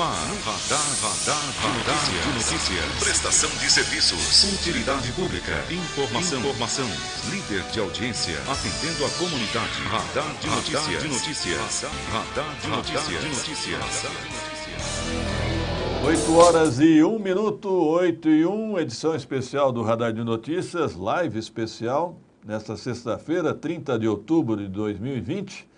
Radar de notícias. Prestação de serviços. Utilidade pública. Informação. Líder de audiência. Atendendo a comunidade. Radar de notícias. Radar de notícias. 8h01, 8h01, edição especial do Radar de Notícias, live especial, nesta sexta-feira, 30 de outubro de 2020.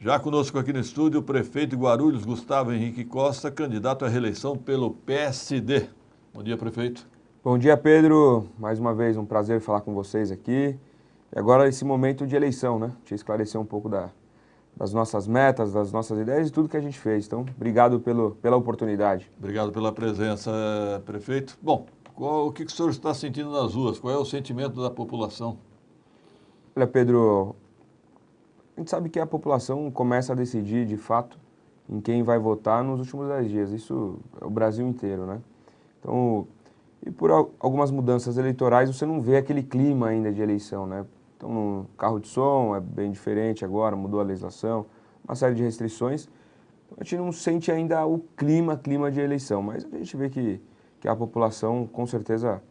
Já conosco aqui no estúdio o prefeito de Guarulhos, Gustavo Henrique Costa, candidato à reeleição pelo PSD. Bom dia, prefeito. Bom dia, Pedro. Mais uma vez, um prazer falar com vocês aqui. E agora esse momento de eleição, né? Te esclarecer um pouco das nossas metas, das nossas ideias e tudo que a gente fez. Então, obrigado pela oportunidade. Obrigado pela presença, prefeito. Bom, o que o senhor está sentindo nas ruas? Qual é o sentimento da população? Olha, Pedro, a gente sabe que a população começa a decidir, de fato, em quem vai votar nos últimos 10 dias. Isso é o Brasil inteiro, né? Então, e por algumas mudanças eleitorais, você não vê aquele clima ainda de eleição, né? Então, no carro de som é bem diferente agora, mudou a legislação, uma série de restrições. Então, a gente não sente ainda o clima de eleição, mas a gente vê que a população, com certeza,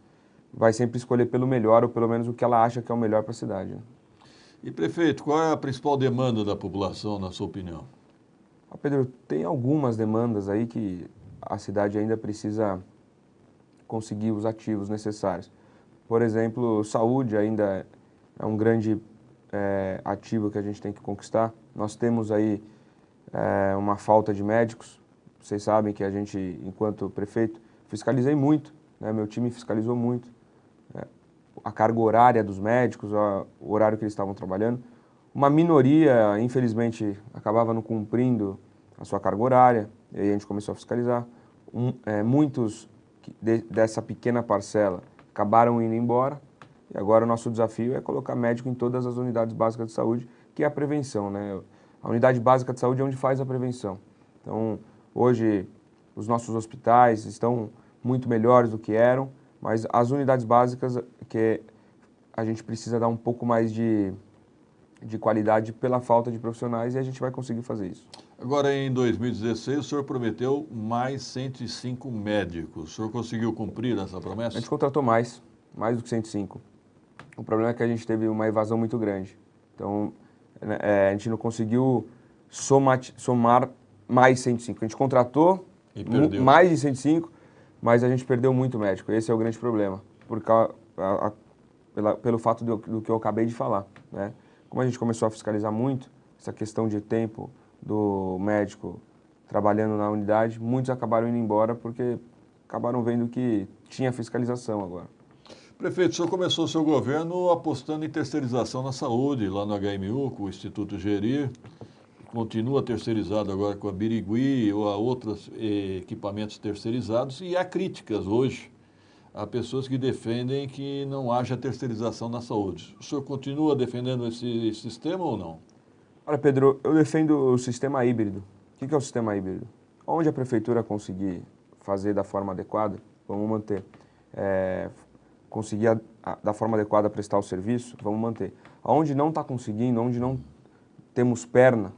vai sempre escolher pelo melhor, ou pelo menos o que ela acha que é o melhor para a cidade, né? E, prefeito, qual é a principal demanda da população, na sua opinião? Pedro, tem algumas demandas aí que a cidade ainda precisa conseguir os ativos necessários. Por exemplo, saúde ainda é um grande ativo que a gente tem que conquistar. Nós temos aí uma falta de médicos. Vocês sabem que a gente, enquanto prefeito, fiscalizei muito, né? Meu time fiscalizou muito a carga horária dos médicos, o horário que eles estavam trabalhando. Uma minoria, infelizmente, acabava não cumprindo a sua carga horária, e aí a gente começou a fiscalizar. Muitos dessa pequena parcela acabaram indo embora, e agora o nosso desafio é colocar médico em todas as unidades básicas de saúde, que é a prevenção, né? A unidade básica de saúde é onde faz a prevenção. Então, hoje, os nossos hospitais estão muito melhores do que eram, mas as unidades básicas que a gente precisa dar um pouco mais de qualidade pela falta de profissionais, e a gente vai conseguir fazer isso. Agora, em 2016, o senhor prometeu mais 105 médicos. O senhor conseguiu cumprir essa promessa? A gente contratou mais do que 105. O problema é que a gente teve uma evasão muito grande. Então, a gente não conseguiu somar mais 105. A gente contratou mais de 105, mas a gente perdeu muito médico. Esse é o grande problema, pelo fato do que eu acabei de falar, né? Como a gente começou a fiscalizar muito, essa questão de tempo do médico trabalhando na unidade, muitos acabaram indo embora porque acabaram vendo que tinha fiscalização agora. Prefeito, o senhor começou o seu governo apostando em terceirização na saúde, lá no HMU, com o Instituto Gerir. Continua terceirizado agora com a Birigui ou a outros equipamentos terceirizados, e há críticas hoje a pessoas que defendem que não haja terceirização na saúde. O senhor continua defendendo esse sistema ou não? Olha, Pedro, eu defendo o sistema híbrido. O que é o sistema híbrido? Onde a prefeitura conseguir fazer da forma adequada, vamos manter. Conseguir da forma adequada prestar o serviço, vamos manter. Onde não está conseguindo, onde não temos perna,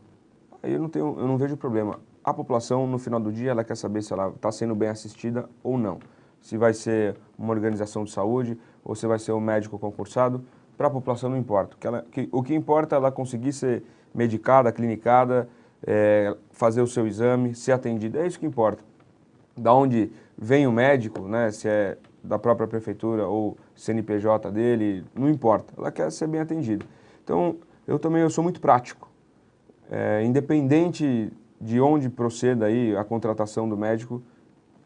aí eu não vejo problema. A população, no final do dia, ela quer saber se ela está sendo bem assistida ou não. Se vai ser uma organização de saúde ou se vai ser um médico concursado, para a população não importa. O que importa é ela conseguir ser medicada, clinicada, fazer o seu exame, ser atendida. É isso que importa. Da onde vem o médico, né, se é da própria prefeitura ou CNPJ dele, não importa. Ela quer ser bem atendida. Então, eu sou muito prático. Independente de onde proceda aí a contratação do médico,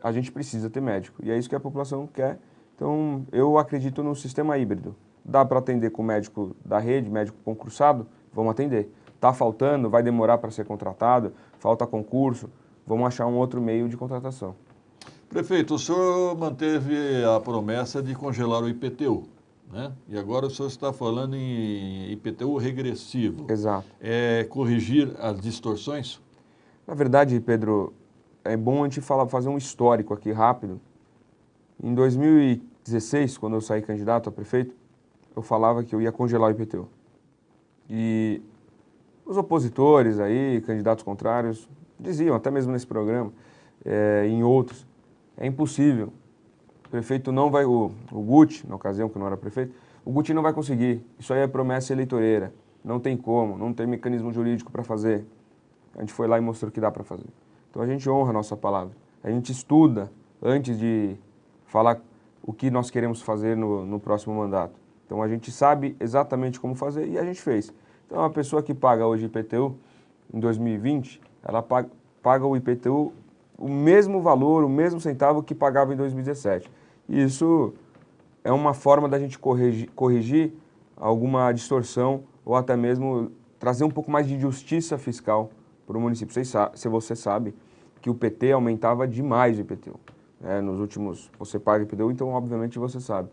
a gente precisa ter médico. E é isso que a população quer. Então, eu acredito no sistema híbrido. Dá para atender com médico da rede, médico concursado? Vamos atender. Está faltando, vai demorar para ser contratado, falta concurso, vamos achar um outro meio de contratação. Prefeito, o senhor manteve a promessa de congelar o IPTU, né? E agora o senhor está falando em IPTU regressivo. Exato. Corrigir as distorções? Na verdade, Pedro, é bom a gente fazer um histórico aqui rápido. Em 2016, quando eu saí candidato a prefeito, eu falava que eu ia congelar o IPTU. E os opositores aí, candidatos contrários, diziam, até mesmo nesse programa, em outros. É impossível. O prefeito não vai, o Guti, na ocasião que não era prefeito, o Guti não vai conseguir. Isso aí é promessa eleitoreira. Não tem como, não tem mecanismo jurídico para fazer. A gente foi lá e mostrou que dá para fazer. Então a gente honra a nossa palavra. A gente estuda antes de falar o que nós queremos fazer no próximo mandato. Então a gente sabe exatamente como fazer e a gente fez. Então a pessoa que paga hoje IPTU em 2020, ela paga o IPTU o mesmo valor, o mesmo centavo que pagava em 2017. E isso é uma forma da gente corrigir alguma distorção ou até mesmo trazer um pouco mais de justiça fiscal para o município. Se você sabe que o PT aumentava demais o IPTU. Nos últimos, você paga IPTU, então obviamente você sabe.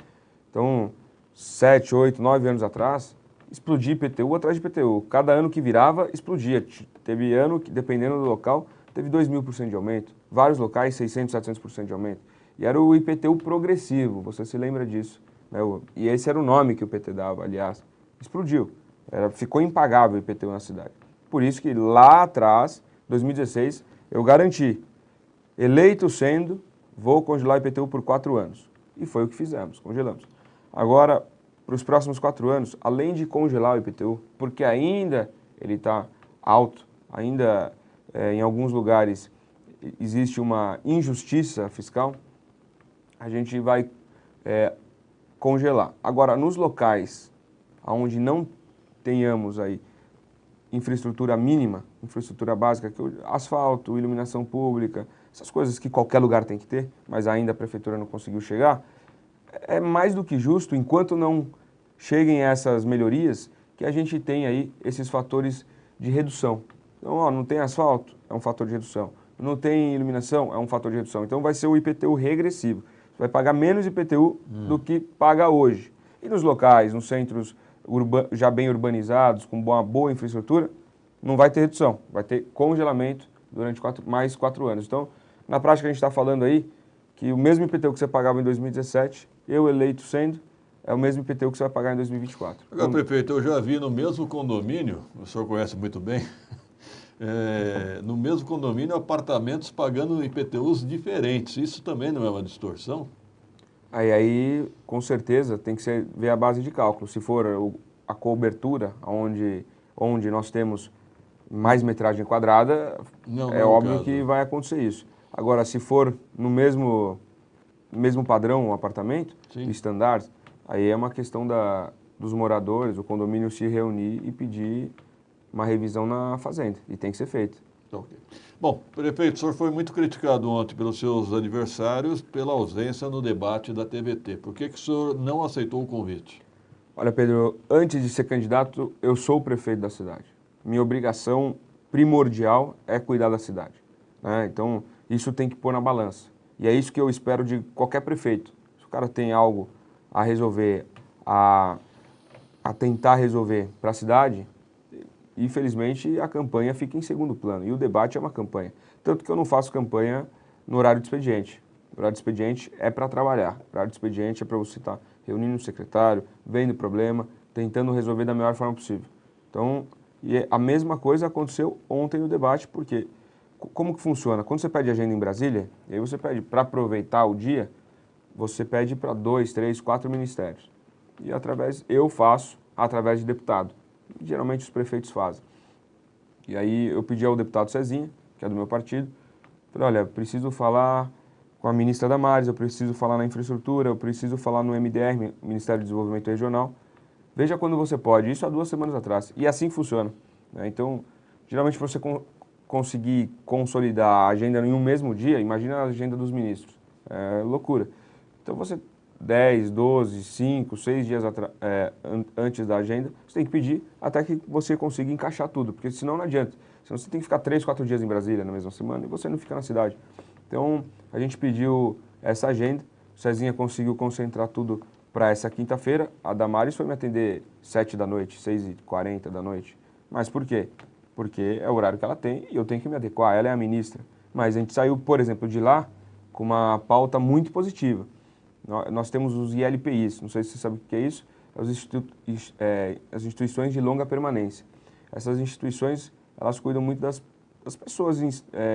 Então, 7, 8, 9 anos atrás, explodia IPTU atrás de IPTU. Cada ano que virava, explodia. Teve ano que, dependendo do local, teve 2.000% de aumento. Vários locais, 600, 700% de aumento. E era o IPTU progressivo, você se lembra disso. Né? E esse era o nome que o PT dava, aliás. Explodiu. Ficou impagável o IPTU na cidade. Por isso que lá atrás, 2016, eu garanti, eleito sendo, vou congelar o IPTU por 4 anos. E foi o que fizemos, congelamos. Agora, para os próximos 4 anos, além de congelar o IPTU, porque ainda ele está alto, ainda em alguns lugares existe uma injustiça fiscal, a gente vai congelar. Agora, nos locais onde não tenhamos aí infraestrutura mínima, infraestrutura básica, asfalto, iluminação pública, essas coisas que qualquer lugar tem que ter, mas ainda a prefeitura não conseguiu chegar, é mais do que justo, enquanto não cheguem essas melhorias, que a gente tem aí esses fatores de redução. Então, não tem asfalto, é um fator de redução. Não tem iluminação, é um fator de redução. Então, vai ser o IPTU regressivo. Você vai pagar menos IPTU do que paga hoje. E nos locais, nos centros já bem urbanizados, com uma boa infraestrutura, não vai ter redução. Vai ter congelamento durante mais 4 anos. Então, na prática, a gente está falando aí que o mesmo IPTU que você pagava em 2017, eu eleito sendo, é o mesmo IPTU que você vai pagar em 2024. Agora, prefeito, eu já vi no mesmo condomínio, o senhor conhece muito bem, no mesmo condomínio, apartamentos pagando IPTUs diferentes. Isso também não é uma distorção? Aí, com certeza, tem que ver a base de cálculo. Se for a cobertura, onde nós temos mais metragem quadrada, é óbvio que vai acontecer isso. Agora, se for no mesmo padrão, um apartamento, estándares, aí é uma questão dos moradores, o condomínio se reunir e pedir uma revisão na fazenda. E tem que ser feito. Okay. Bom, prefeito, o senhor foi muito criticado ontem pelos seus adversários pela ausência no debate da TVT. Por que o senhor não aceitou o convite? Olha, Pedro, antes de ser candidato, eu sou o prefeito da cidade. Minha obrigação primordial é cuidar da cidade. Né? Então, isso tem que pôr na balança. E é isso que eu espero de qualquer prefeito. Se o cara tem algo a resolver, a tentar resolver para a cidade, infelizmente a campanha fica em segundo plano. E o debate é uma campanha. Tanto que eu não faço campanha no horário de expediente. O horário de expediente é para trabalhar. O horário de expediente é para você estar reunindo o secretário, vendo o problema, tentando resolver da melhor forma possível. Então, e a mesma coisa aconteceu ontem no debate, porque como que funciona? Quando você pede agenda em Brasília, e aí você pede para aproveitar o dia, você pede para 2, 3, 4 ministérios. E eu faço através de deputado. Geralmente os prefeitos fazem. E aí eu pedi ao deputado Cezinha, que é do meu partido, falei, olha, preciso falar com a ministra Damares, eu preciso falar na infraestrutura, eu preciso falar no MDR, Ministério do Desenvolvimento Regional. Veja quando você pode, isso há 2 semanas atrás. E assim funciona. Né? Então, geralmente você conseguir consolidar a agenda em um mesmo dia, imagina a agenda dos ministros. É loucura. Então você 10, 12, 5, 6 dias antes da agenda, você tem que pedir até que você consiga encaixar tudo, porque senão não adianta. Senão você tem que ficar 3, 4 dias em Brasília na mesma semana e você não fica na cidade. Então, a gente pediu essa agenda, o Cezinha conseguiu concentrar tudo para essa quinta-feira, a Damares foi me atender 7 da noite, 6h40 da noite. Mas por quê? Porque é o horário que ela tem e eu tenho que me adequar, ela é a ministra. Mas a gente saiu, por exemplo, de lá com uma pauta muito positiva. Nós temos os ILPIs, não sei se você sabe o que é isso, as instituições de longa permanência. Essas instituições, elas cuidam muito das pessoas em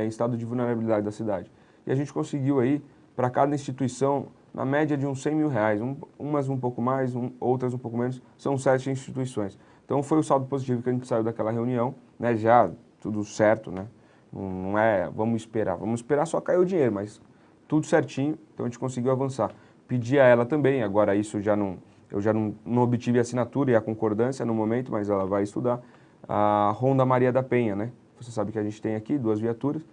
estado de vulnerabilidade da cidade. e a gente conseguiu aí, para cada instituição, na média de uns R$100 mil, umas um pouco mais, outras um pouco menos, são 7 instituições. Então foi o saldo positivo que a gente saiu daquela reunião, né, já tudo certo, né, não é vamos esperar só cair o dinheiro, mas tudo certinho, então a gente conseguiu avançar. Pedi a ela também, agora isso eu já não obtive a assinatura e a concordância no momento, mas ela vai estudar, a Ronda Maria da Penha, né, você sabe que a gente tem aqui 2 viaturas,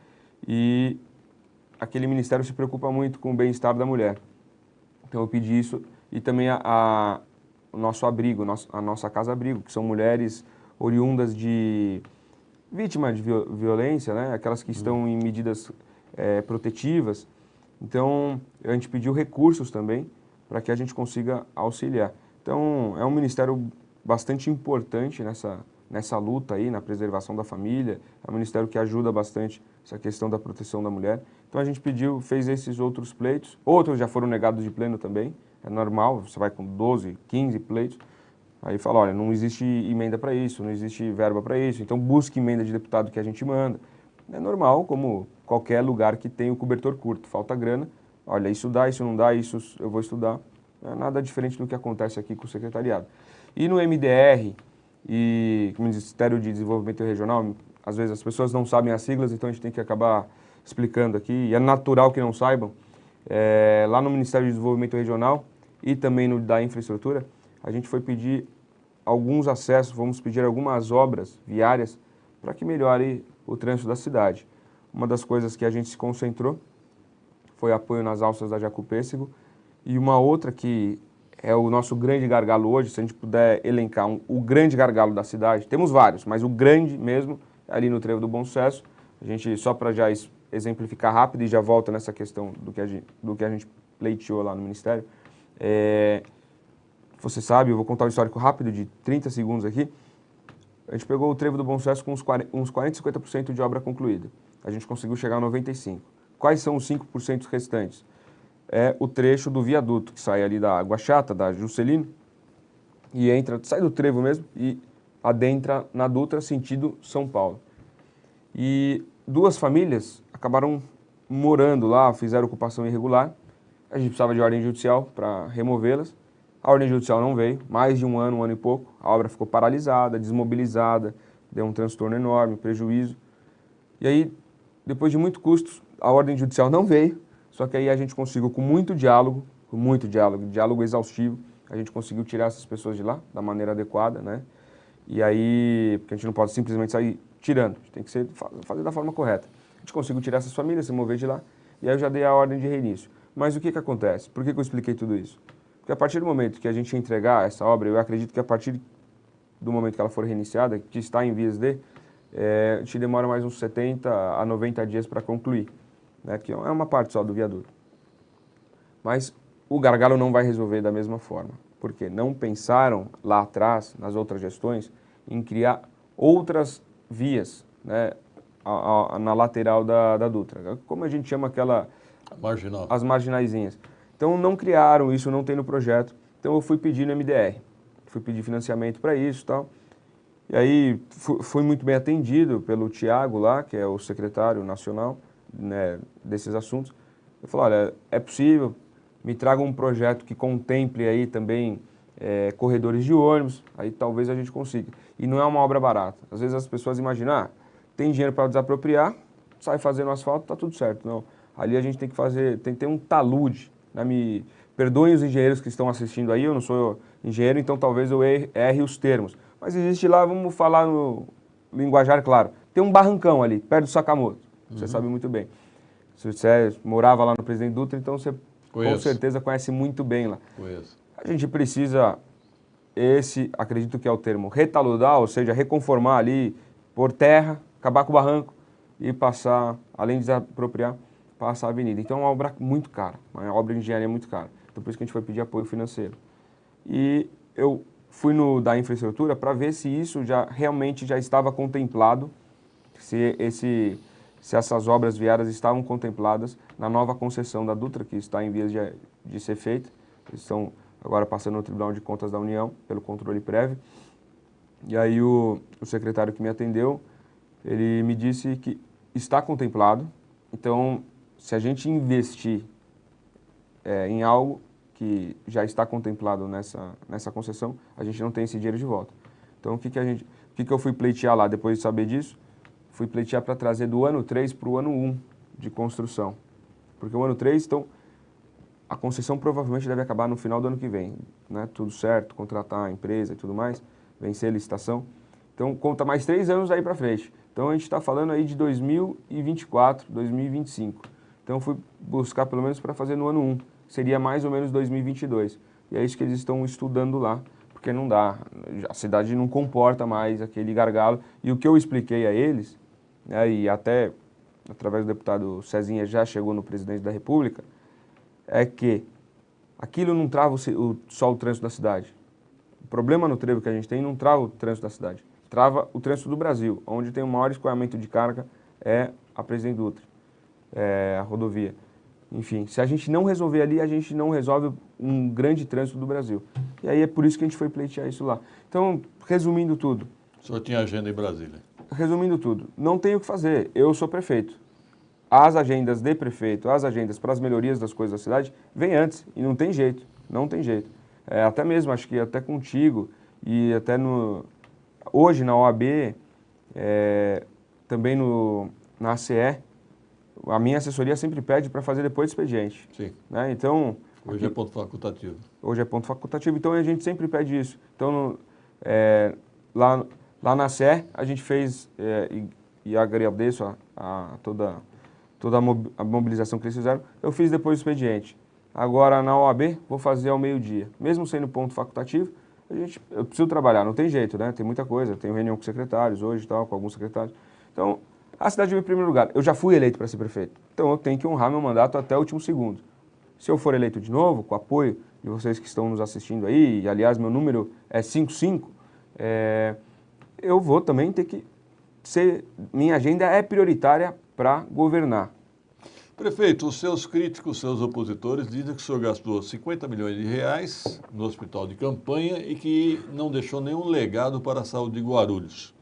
e aquele ministério se preocupa muito com o bem-estar da mulher. Então eu pedi isso e também o nosso abrigo, a nossa casa-abrigo, que são mulheres oriundas de vítimas de violência, né? Aquelas que estão em medidas protetivas. Então a gente pediu recursos também para que a gente consiga auxiliar. Então é um ministério bastante importante nessa luta aí, na preservação da família. É um ministério que ajuda bastante essa questão da proteção da mulher. Então a gente fez esses outros pleitos. Outros já foram negados de pleno também. É normal, você vai com 12, 15 pleitos. Aí fala, olha, não existe emenda para isso, não existe verba para isso. Então busque emenda de deputado que a gente manda. É normal, como qualquer lugar que tem o cobertor curto. Falta grana, olha, isso dá, isso não dá, isso eu vou estudar. Não é nada diferente do que acontece aqui com o secretariado. E no MDR e no Ministério de Desenvolvimento Regional, às vezes as pessoas não sabem as siglas, então a gente tem que acabar explicando aqui, e é natural que não saibam. Lá no Ministério de Desenvolvimento Regional e também no da Infraestrutura, a gente foi pedir alguns acessos, vamos pedir algumas obras viárias para que melhore o trânsito da cidade. Uma das coisas que a gente se concentrou foi apoio nas alças da Jacupêssego, e uma outra que é o nosso grande gargalo hoje, se a gente puder elencar o grande gargalo da cidade, temos vários, mas o grande mesmo é ali no Trevo do Bom Sucesso. A gente, só para já exemplificar rápido e já volta nessa questão do que a gente pleiteou lá no Ministério. Você sabe, eu vou contar um histórico rápido de 30 segundos aqui. A gente pegou o Trevo do Bom Sucesso com uns 40, 50% de obra concluída. A gente conseguiu chegar a 95%. Quais são os 5% restantes? É o trecho do viaduto, que sai ali da Água Chata, da Juscelino, e sai do Trevo mesmo e adentra na Dutra, sentido São Paulo. E 2 famílias acabaram morando lá, fizeram ocupação irregular. A gente precisava de ordem judicial para removê-las. A ordem judicial não veio, mais de um ano e pouco. A obra ficou paralisada, desmobilizada, deu um transtorno enorme, prejuízo. E aí, depois de muito custo, a ordem judicial não veio, só que aí a gente conseguiu, com muito diálogo, diálogo exaustivo, a gente conseguiu tirar essas pessoas de lá da maneira adequada, né? E aí, porque a gente não pode simplesmente sair tirando, a gente tem que fazer da forma correta. A gente conseguiu tirar essas famílias, se mover de lá, e aí eu já dei a ordem de reinício. Mas o que acontece? Por que eu expliquei tudo isso? Porque a partir do momento que a gente entregar essa obra, eu acredito que a partir do momento que ela for reiniciada, que está em vias de, a gente demora mais uns 70 a 90 dias para concluir, né? Que é uma parte só do viaduto. Mas o gargalo não vai resolver da mesma forma, porque não pensaram lá atrás, nas outras gestões, em criar outras vias, né, na lateral da Dutra, como a gente chama aquela... Marginal. As marginaizinhas. Então não criaram isso, não tem no projeto. Então eu fui pedir no MDR, fui pedir financiamento para isso e tal. E aí fui muito bem atendido pelo Tiago lá, que é o secretário nacional, né, desses assuntos. Eu falei, olha, é possível, me traga um projeto que contemple aí também corredores de ônibus, aí talvez a gente consiga. E não é uma obra barata. Às vezes as pessoas imaginam, tem dinheiro para desapropriar, sai fazendo asfalto, tá tudo certo. Não, ali a gente tem que ter um talude, né? Me perdoem os engenheiros que estão assistindo aí, eu não sou engenheiro, então talvez eu erre os termos. Mas existe lá, vamos falar no linguajar claro, tem um barrancão ali, perto do Sakamoto, você sabe muito bem. Se você morava lá no Presidente Dutra, então você com certeza conhece muito bem lá. Conheço. A gente precisa, acredito que é o termo, retaludar, ou seja, reconformar ali, por terra, acabar com o barranco e passar, além de desapropriar, passar a avenida. Então é uma obra muito cara, uma obra de engenharia muito cara. Então por isso que a gente foi pedir apoio financeiro. E eu fui no da infraestrutura para ver se isso realmente já estava contemplado, se essas obras viárias estavam contempladas na nova concessão da Dutra, que está em vias de ser feita. Eles estão agora passando no Tribunal de Contas da União, pelo controle prévio. E aí o secretário que me atendeu, ele me disse que está contemplado. Então, se a gente investir em algo que já está contemplado nessa concessão, a gente não tem esse dinheiro de volta. Então, o que eu fui pleitear lá depois de saber disso? Fui pleitear para trazer do ano 3 para o ano 1 de construção. Porque o ano 3, então, a concessão provavelmente deve acabar no final do ano que vem, né? Tudo certo, contratar a empresa e tudo mais, vencer a licitação. Então, conta mais 3 anos aí para frente. Então, a gente está falando aí de 2024, 2025. Então, eu fui buscar pelo menos para fazer no ano 1. Seria mais ou menos 2022. E é isso que eles estão estudando lá, porque não dá. A cidade não comporta mais aquele gargalo. E o que eu expliquei a eles, né, e até através do deputado Cezinha já chegou no presidente da República, é que aquilo não trava só o trânsito da cidade. O problema no trevo que a gente tem não trava o trânsito da cidade, trava o trânsito do Brasil, onde tem o maior escoamento de carga é a Presidente Dutra, a rodovia. Enfim, se a gente não resolver ali, a gente não resolve um grande trânsito do Brasil. E aí é por isso que a gente foi pleitear isso lá. Então, resumindo tudo. O senhor tinha agenda em Brasília? Resumindo tudo, não tenho o que fazer, eu sou prefeito. As agendas de prefeito, as agendas para as melhorias das coisas da cidade, vem antes, e não tem jeito, não tem jeito. Até mesmo, acho que até contigo, e até hoje na OAB, também na ACE, a minha assessoria sempre pede para fazer depois do expediente. Sim. Né? Então, hoje é ponto facultativo. Hoje é ponto facultativo, então a gente sempre pede isso. Então, lá na ACE, a gente fez, e agradeço a toda a mobilização que eles fizeram, eu fiz depois do expediente. Agora, na OAB, vou fazer ao meio-dia. Mesmo sendo ponto facultativo, eu preciso trabalhar, não tem jeito, né? Tem muita coisa, tenho reunião com secretários hoje e tal, com alguns secretários. Então, a cidade veio em primeiro lugar. Eu já fui eleito para ser prefeito, então eu tenho que honrar meu mandato até o último segundo. Se eu for eleito de novo, com o apoio de vocês que estão nos assistindo aí, e aliás, meu número é 55, eu vou também ter que minha agenda é prioritária para governar. Prefeito, os seus críticos, seus opositores dizem que o senhor gastou 50 milhões de reais no hospital de campanha e que não deixou nenhum legado para a saúde de Guarulhos.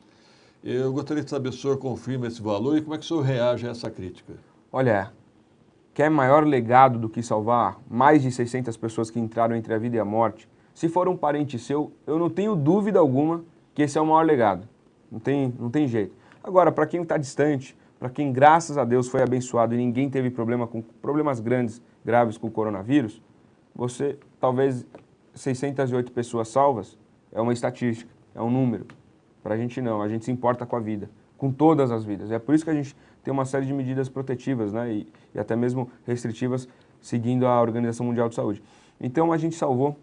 Eu gostaria de saber se o senhor confirma esse valor e como é que o senhor reage a essa crítica. Olha, quer maior legado do que salvar mais de 600 pessoas que entraram entre a vida e a morte? Se for um parente seu, eu não tenho dúvida alguma que esse é o maior legado. Não tem jeito. Agora, para quem está distante, para quem, graças a Deus, foi abençoado e ninguém teve problemas graves com o coronavírus, você, talvez, 608 pessoas salvas é uma estatística, é um número. Para a gente não, a gente se importa com a vida, com todas as vidas. É por isso que a gente tem uma série de medidas protetivas, né, e até mesmo restritivas, seguindo a Organização Mundial de Saúde. Então, a gente salvou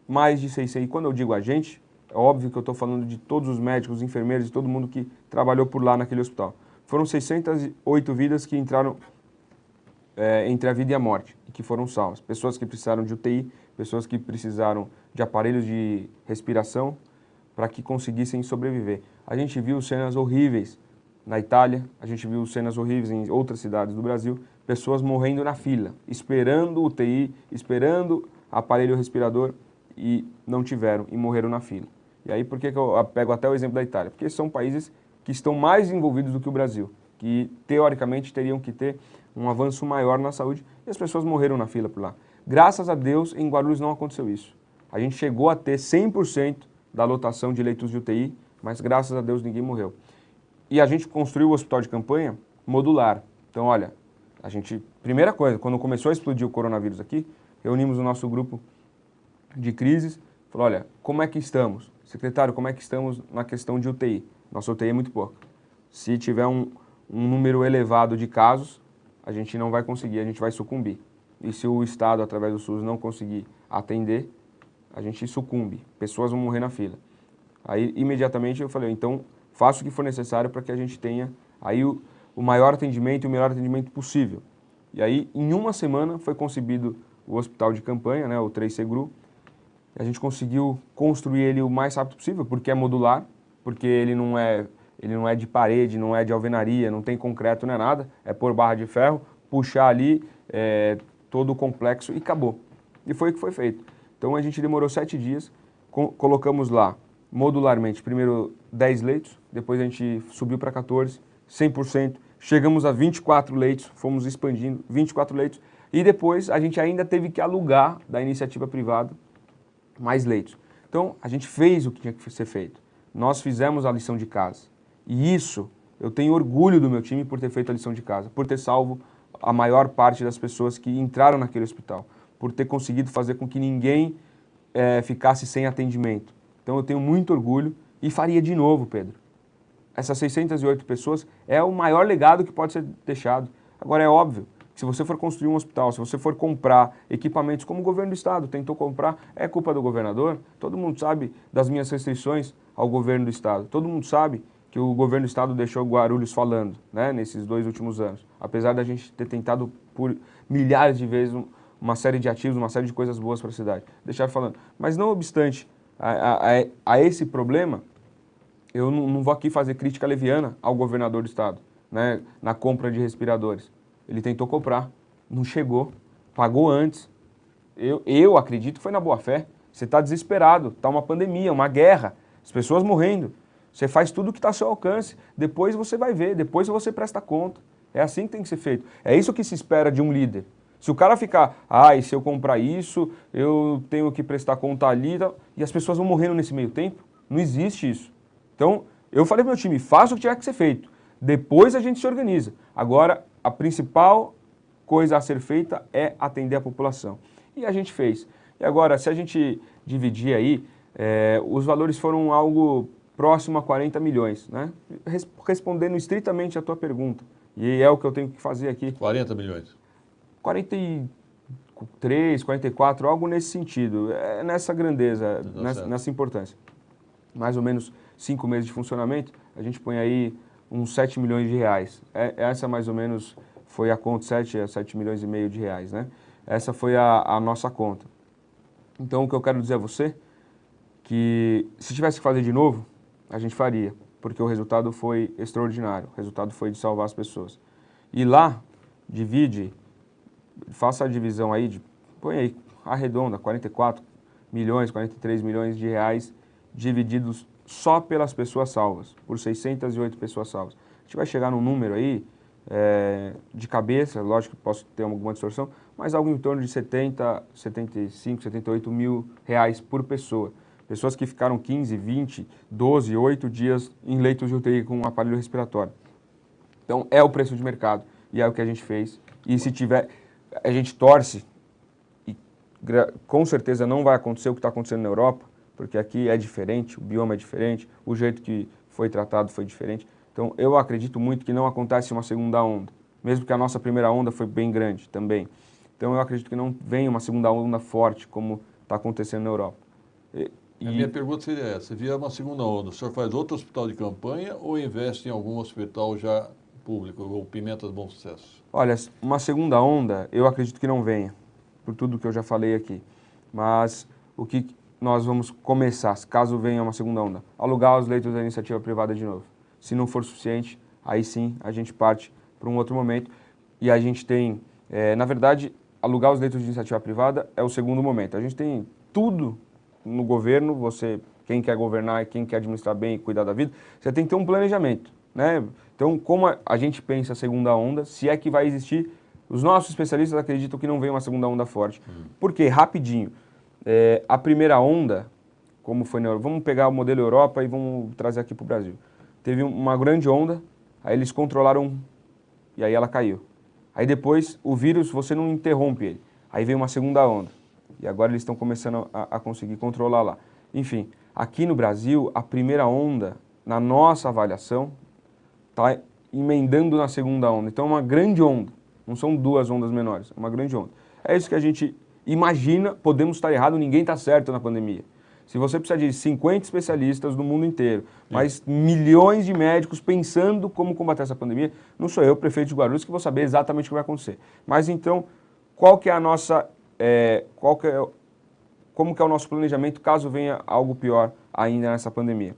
mais de 600, e quando eu digo a gente, é óbvio que eu estou falando de todos os médicos, enfermeiros, de todo mundo que trabalhou por lá naquele hospital. Foram 608 vidas que entraram entre a vida e a morte, e que foram salvas. Pessoas que precisaram de UTI, pessoas que precisaram de aparelhos de respiração para que conseguissem sobreviver. A gente viu cenas horríveis na Itália, a gente viu cenas horríveis em outras cidades do Brasil, pessoas morrendo na fila, esperando UTI, esperando aparelho respirador e não tiveram e morreram na fila. E aí por que eu pego até o exemplo da Itália? Porque são países que estão mais envolvidos do que o Brasil, que teoricamente teriam que ter um avanço maior na saúde, e as pessoas morreram na fila por lá. Graças a Deus, em Guarulhos não aconteceu isso. A gente chegou a ter 100% da lotação de leitos de UTI, mas graças a Deus ninguém morreu. E a gente construiu o hospital de campanha modular. Então, olha, primeira coisa, quando começou a explodir o coronavírus aqui, reunimos o nosso grupo de crises, falou, olha, como é que estamos? Secretário, como é que estamos na questão de UTI? Nossa UTI é muito pouca. Se tiver um número elevado de casos, a gente não vai conseguir, a gente vai sucumbir. E se o Estado, através do SUS, não conseguir atender, a gente sucumbe. Pessoas vão morrer na fila. Aí, imediatamente, eu falei, então, faça o que for necessário para que a gente tenha aí o maior atendimento e o melhor atendimento possível. E aí, em uma semana, foi concebido o hospital de campanha, né, o 3C-GRU. A gente conseguiu construir ele o mais rápido possível, porque é modular, porque ele não é de parede, não é de alvenaria, não tem concreto, não é nada, é pôr barra de ferro, puxar ali todo o complexo e acabou. E foi o que foi feito. Então a gente demorou 7 dias, colocamos lá modularmente, primeiro 10 leitos, depois a gente subiu para 14, 100%, chegamos a 24 leitos, fomos expandindo 24 leitos, e depois a gente ainda teve que alugar da iniciativa privada mais leitos. Então, a gente fez o que tinha que ser feito. Nós fizemos a lição de casa. E isso, eu tenho orgulho do meu time por ter feito a lição de casa, por ter salvo a maior parte das pessoas que entraram naquele hospital, por ter conseguido fazer com que ninguém ficasse sem atendimento. Então, eu tenho muito orgulho e faria de novo, Pedro. Essas 608 pessoas é o maior legado que pode ser deixado. Agora, é óbvio, se você for construir um hospital, se você for comprar equipamentos como o governo do estado tentou comprar, é culpa do governador. Todo mundo sabe das minhas restrições ao governo do estado. Todo mundo sabe que o governo do estado deixou Guarulhos falando, né, nesses 2 últimos anos. Apesar da gente ter tentado por milhares de vezes uma série de ativos, uma série de coisas boas para a cidade. Deixaram falando. Mas não obstante a esse problema, eu não vou aqui fazer crítica leviana ao governador do estado, né, na compra de respiradores. Ele tentou comprar, não chegou, pagou antes. Eu acredito que foi na boa fé. Você está desesperado, está uma pandemia, uma guerra, as pessoas morrendo. Você faz tudo o que está ao seu alcance, depois você vai ver, depois você presta conta. É assim que tem que ser feito. É isso que se espera de um líder. Se o cara ficar, e se eu comprar isso, eu tenho que prestar conta ali, e as pessoas vão morrendo nesse meio tempo, não existe isso. Então, eu falei para o meu time, faça o que tiver que ser feito. Depois a gente se organiza. Agora, a principal coisa a ser feita é atender a população. E a gente fez. E agora, se a gente dividir aí, os valores foram algo próximo a 40 milhões, né? Respondendo estritamente a tua pergunta. E é o que eu tenho que fazer aqui. 40 milhões. 43, 44, algo nesse sentido. É nessa grandeza, nessa importância. Mais ou menos 5 meses de funcionamento, a gente põe aí uns 7 milhões de reais. Essa mais ou menos foi a conta, 7 milhões e meio de reais, né? Essa foi a nossa conta. Então, o que eu quero dizer a você, que se tivesse que fazer de novo, a gente faria, porque o resultado foi extraordinário, o resultado foi de salvar as pessoas. E lá, faça a divisão aí, põe aí, arredonda, 44 milhões, 43 milhões de reais divididos só pelas pessoas salvas, por 608 pessoas salvas. A gente vai chegar num número aí, de cabeça, lógico que posso ter alguma distorção, mas algo em torno de 70, 75, 78 mil reais por pessoa. Pessoas que ficaram 15, 20, 12, 8 dias em leitos de UTI com um aparelho respiratório. Então, é o preço de mercado e é o que a gente fez. E se tiver, a gente torce, e com certeza não vai acontecer o que está acontecendo na Europa, porque aqui é diferente, o bioma é diferente, o jeito que foi tratado foi diferente. Então, eu acredito muito que não acontece uma segunda onda, mesmo que a nossa primeira onda foi bem grande também. Então, eu acredito que não venha uma segunda onda forte, como está acontecendo na Europa. A minha pergunta seria essa, se vier uma segunda onda, o senhor faz outro hospital de campanha ou investe em algum hospital já público, ou Pimenta do Bom Sucesso? Olha, uma segunda onda, eu acredito que não venha, por tudo que eu já falei aqui. Mas o que nós vamos começar, caso venha uma segunda onda? Alugar os leitos da iniciativa privada de novo. Se não for suficiente, aí sim a gente parte para um outro momento. E a gente tem, na verdade, alugar os leitos de iniciativa privada é o segundo momento. A gente tem tudo no governo, quem quer governar e quem quer administrar bem e cuidar da vida, você tem que ter um planejamento, né? Então, como a gente pensa a segunda onda, se é que vai existir, os nossos especialistas acreditam que não vem uma segunda onda forte. Por quê? Rapidinho. A primeira onda, como foi na Europa, vamos pegar o modelo Europa e vamos trazer aqui para o Brasil. Teve uma grande onda, aí eles controlaram e aí ela caiu. Aí depois, o vírus, você não interrompe ele. Aí veio uma segunda onda. E agora eles estão começando a conseguir controlar lá. Enfim, aqui no Brasil, a primeira onda, na nossa avaliação, está emendando na segunda onda. Então é uma grande onda, não são 2 ondas menores, é uma grande onda. É isso que a gente imagina, podemos estar errado, ninguém está certo na pandemia. Se você precisa de 50 especialistas do mundo inteiro, mais milhões de médicos pensando como combater essa pandemia, não sou eu, prefeito de Guarulhos, que vou saber exatamente o que vai acontecer. Mas então, qual que é a nossa... como que é o nosso planejamento caso venha algo pior ainda nessa pandemia?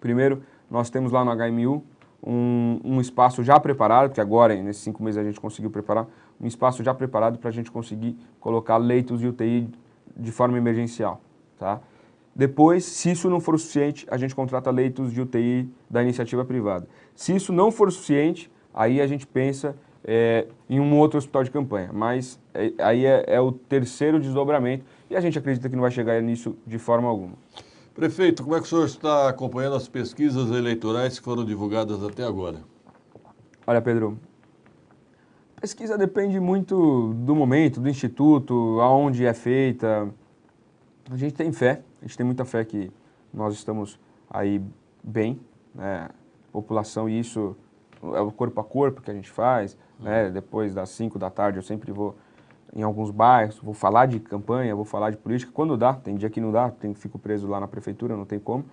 Primeiro, nós temos lá no HMU um espaço já preparado, que agora, nesses 5 meses, a gente conseguiu preparar, um espaço já preparado para a gente conseguir colocar leitos de UTI de forma emergencial. Tá? Depois, se isso não for suficiente, a gente contrata leitos de UTI da iniciativa privada. Se isso não for suficiente, aí a gente pensa em um outro hospital de campanha, mas aí é o terceiro desdobramento e a gente acredita que não vai chegar nisso de forma alguma. Prefeito, como é que o senhor está acompanhando as pesquisas eleitorais que foram divulgadas até agora? Olha, Pedro, pesquisa depende muito do momento, do instituto, aonde é feita. A gente tem fé, a gente tem muita fé que nós estamos aí bem, né? População, e isso é o corpo a corpo que a gente faz, né? Depois das 5 da tarde eu sempre vou em alguns bairros, vou falar de campanha, vou falar de política, quando dá, tem dia que não dá, fico preso lá na prefeitura, não tem como,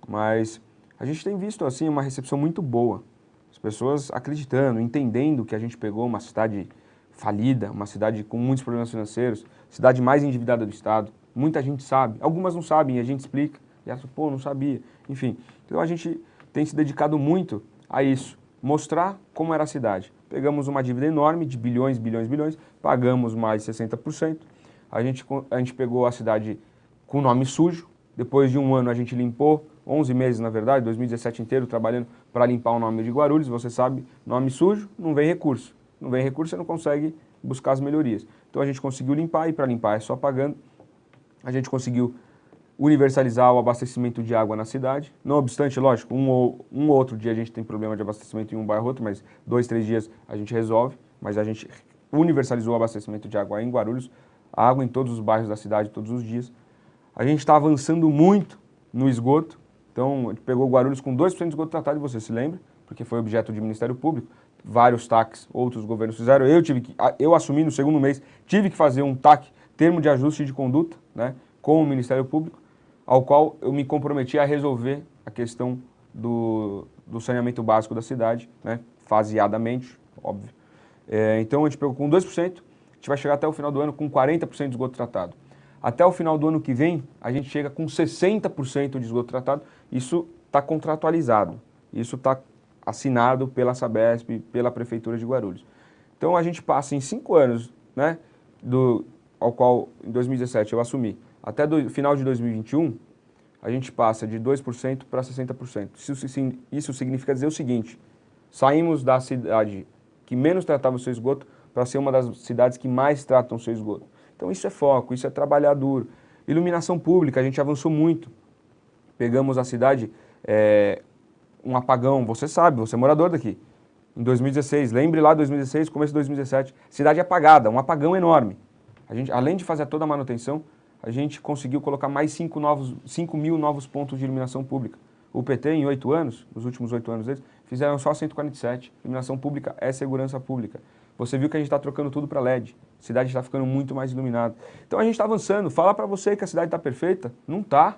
mas a gente tem visto assim uma recepção muito boa, as pessoas acreditando, entendendo que a gente pegou uma cidade falida, uma cidade com muitos problemas financeiros, cidade mais endividada do estado, muita gente sabe, algumas não sabem, e a gente explica, e elas, pô, não sabia, enfim, então a gente tem se dedicado muito a isso, mostrar como era a cidade. Pegamos uma dívida enorme de bilhões, pagamos mais 60%. A gente pegou a cidade com nome sujo. Depois de um ano a gente limpou, 11 meses na verdade, 2017 inteiro trabalhando para limpar o nome de Guarulhos. Você sabe, nome sujo, não vem recurso. Não vem recurso, você não consegue buscar as melhorias. Então a gente conseguiu limpar, e para limpar é só pagando. A gente conseguiu universalizar o abastecimento de água na cidade. Não obstante, lógico, um ou outro dia a gente tem problema de abastecimento em um bairro ou outro, mas 2, 3 dias a gente resolve. Mas a gente universalizou o abastecimento de água em Guarulhos, água em todos os bairros da cidade, todos os dias. A gente está avançando muito no esgoto. Então, a gente pegou Guarulhos com 2% de esgoto tratado, você se lembra? Porque foi objeto de Ministério Público. Vários TACs, outros governos fizeram. Eu assumi no segundo mês, tive que fazer um TAC, termo de ajuste de conduta, né, com o Ministério Público, ao qual eu me comprometi a resolver a questão do saneamento básico da cidade, né, faseadamente, óbvio. Então a gente pegou com 2%, a gente vai chegar até o final do ano com 40% de esgoto tratado. Até o final do ano que vem, a gente chega com 60% de esgoto tratado, isso está contratualizado, isso está assinado pela Sabesp, pela Prefeitura de Guarulhos. Então a gente passa em 5 anos, né, ao qual em 2017 eu assumi, até o final de 2021, a gente passa de 2% para 60%. Isso significa dizer o seguinte: saímos da cidade que menos tratava o seu esgoto para ser uma das cidades que mais tratam o seu esgoto. Então isso é foco, isso é trabalhar duro. Iluminação pública, a gente avançou muito. Pegamos a cidade, um apagão, você sabe, você é morador daqui. Em 2016, lembre lá 2016, começo de 2017, cidade apagada, um apagão enorme. A gente, além de fazer toda a manutenção, a gente conseguiu colocar mais 5 mil novos pontos de iluminação pública. O PT, em 8 anos, nos últimos 8 anos deles, fizeram só 147. Iluminação pública é segurança pública. Você viu que a gente está trocando tudo para LED. A cidade está ficando muito mais iluminada. Então a gente está avançando. Falar para você que a cidade está perfeita, não está.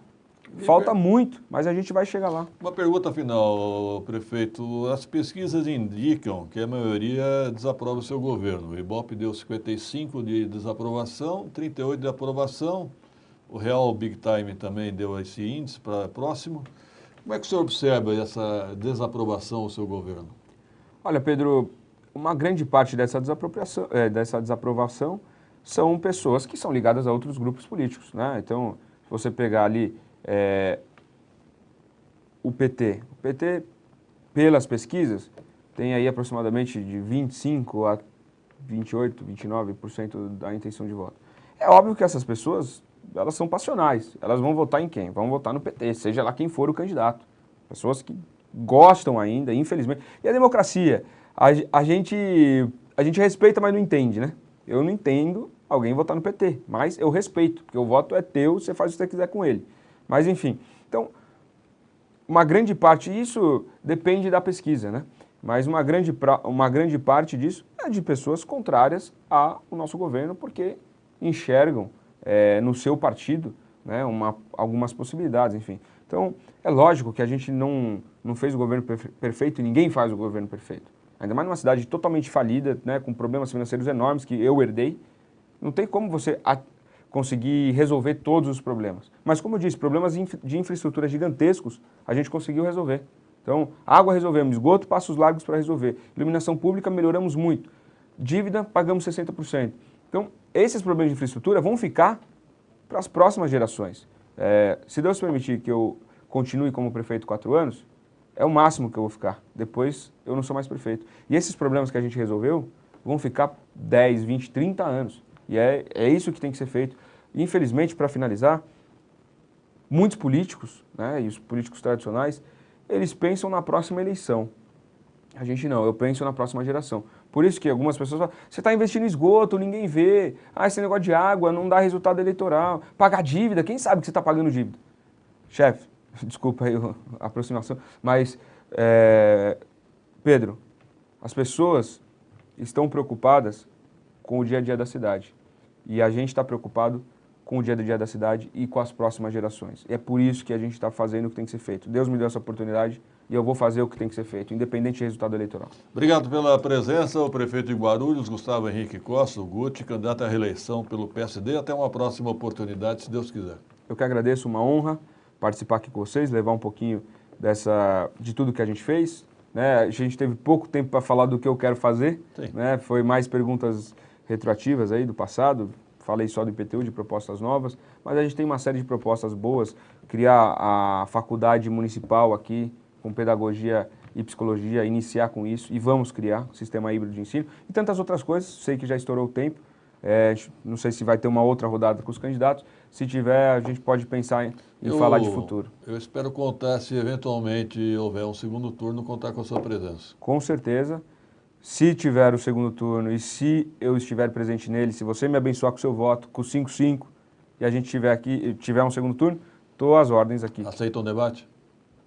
Falta muito, mas a gente vai chegar lá. Uma pergunta final, prefeito. As pesquisas indicam que a maioria desaprova o seu governo. O Ibope deu 55 de desaprovação, 38 de aprovação. O Real Big Time também deu esse índice para próximo. Como é que o senhor observa essa desaprovação ao seu governo? Olha, Pedro, uma grande parte dessa desaprovação são pessoas que são ligadas a outros grupos políticos, né? Então, se você pegar ali o PT, pelas pesquisas, tem aí aproximadamente de 25 a 28, 29% da intenção de voto. É óbvio que essas pessoas, elas são passionais, elas vão votar em quem? Vão votar no PT, seja lá quem for o candidato. Pessoas que gostam ainda, infelizmente. E a democracia, a gente respeita, mas não entende, né? Eu não entendo alguém votar no PT, mas eu respeito, porque o voto é teu, você faz o que você quiser com ele. Mas enfim, então, uma grande parte, isso depende da pesquisa, né? Mas uma grande parte disso é de pessoas contrárias ao nosso governo, porque enxergam no seu partido, né, algumas possibilidades, enfim. Então, é lógico que a gente não fez o governo perfeito e ninguém faz o governo perfeito. Ainda mais numa cidade totalmente falida, né, com problemas financeiros enormes que eu herdei. Não tem como você conseguir resolver todos os problemas. Mas, como eu disse, problemas de infraestrutura gigantescos a gente conseguiu resolver. Então, água resolvemos, esgoto, passos largos para resolver. Iluminação pública melhoramos muito. Dívida, pagamos 60%. Então, esses problemas de infraestrutura vão ficar para as próximas gerações. Se Deus permitir que eu continue como prefeito 4 anos, é o máximo que eu vou ficar. Depois eu não sou mais prefeito. E esses problemas que a gente resolveu vão ficar 10, 20, 30 anos. E é isso que tem que ser feito. E, infelizmente, para finalizar, muitos políticos, né, e os políticos tradicionais, eles pensam na próxima eleição. A gente não, eu penso na próxima geração. Por isso que algumas pessoas falam, você está investindo em esgoto, ninguém vê. Ah, esse negócio de água não dá resultado eleitoral. Pagar dívida, quem sabe que você está pagando dívida? Chefe, desculpa aí a aproximação, mas, Pedro, as pessoas estão preocupadas com o dia a dia da cidade. E a gente está preocupado com o dia a dia da cidade e com as próximas gerações. E é por isso que a gente está fazendo o que tem que ser feito. Deus me deu essa oportunidade e eu vou fazer o que tem que ser feito, independente do resultado eleitoral. Obrigado pela presença, o prefeito de Guarulhos, Gustavo Henrique Costa, o Guti, candidato à reeleição pelo PSD. Até uma próxima oportunidade, se Deus quiser. Eu que agradeço, uma honra participar aqui com vocês, levar um pouquinho de tudo que a gente fez. Né? A gente teve pouco tempo para falar do que eu quero fazer, né? Foi mais perguntas retroativas aí do passado, falei só do IPTU, de propostas novas, mas a gente tem uma série de propostas boas, criar a faculdade municipal aqui, com pedagogia e psicologia, iniciar com isso, e vamos criar um sistema híbrido de ensino, e tantas outras coisas, sei que já estourou o tempo, não sei se vai ter uma outra rodada com os candidatos, se tiver, a gente pode pensar em falar de futuro. Eu espero contar, se eventualmente houver um segundo turno, contar com a sua presença. Com certeza, se tiver o segundo turno e se eu estiver presente nele, se você me abençoar com o seu voto, com 5-5, e a gente tiver um segundo turno, estou às ordens aqui. Aceita um debate?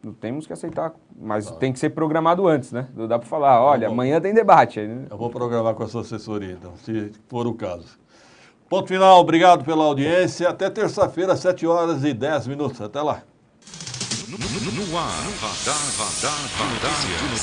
Não temos que aceitar, mas tem que ser programado antes, né? Não dá para falar, olha, amanhã tem debate. Eu vou programar com a sua assessoria, então, se for o caso. Ponto final, obrigado pela audiência. Até terça-feira, 7h10. Até lá. No ar, Radar de Notícias.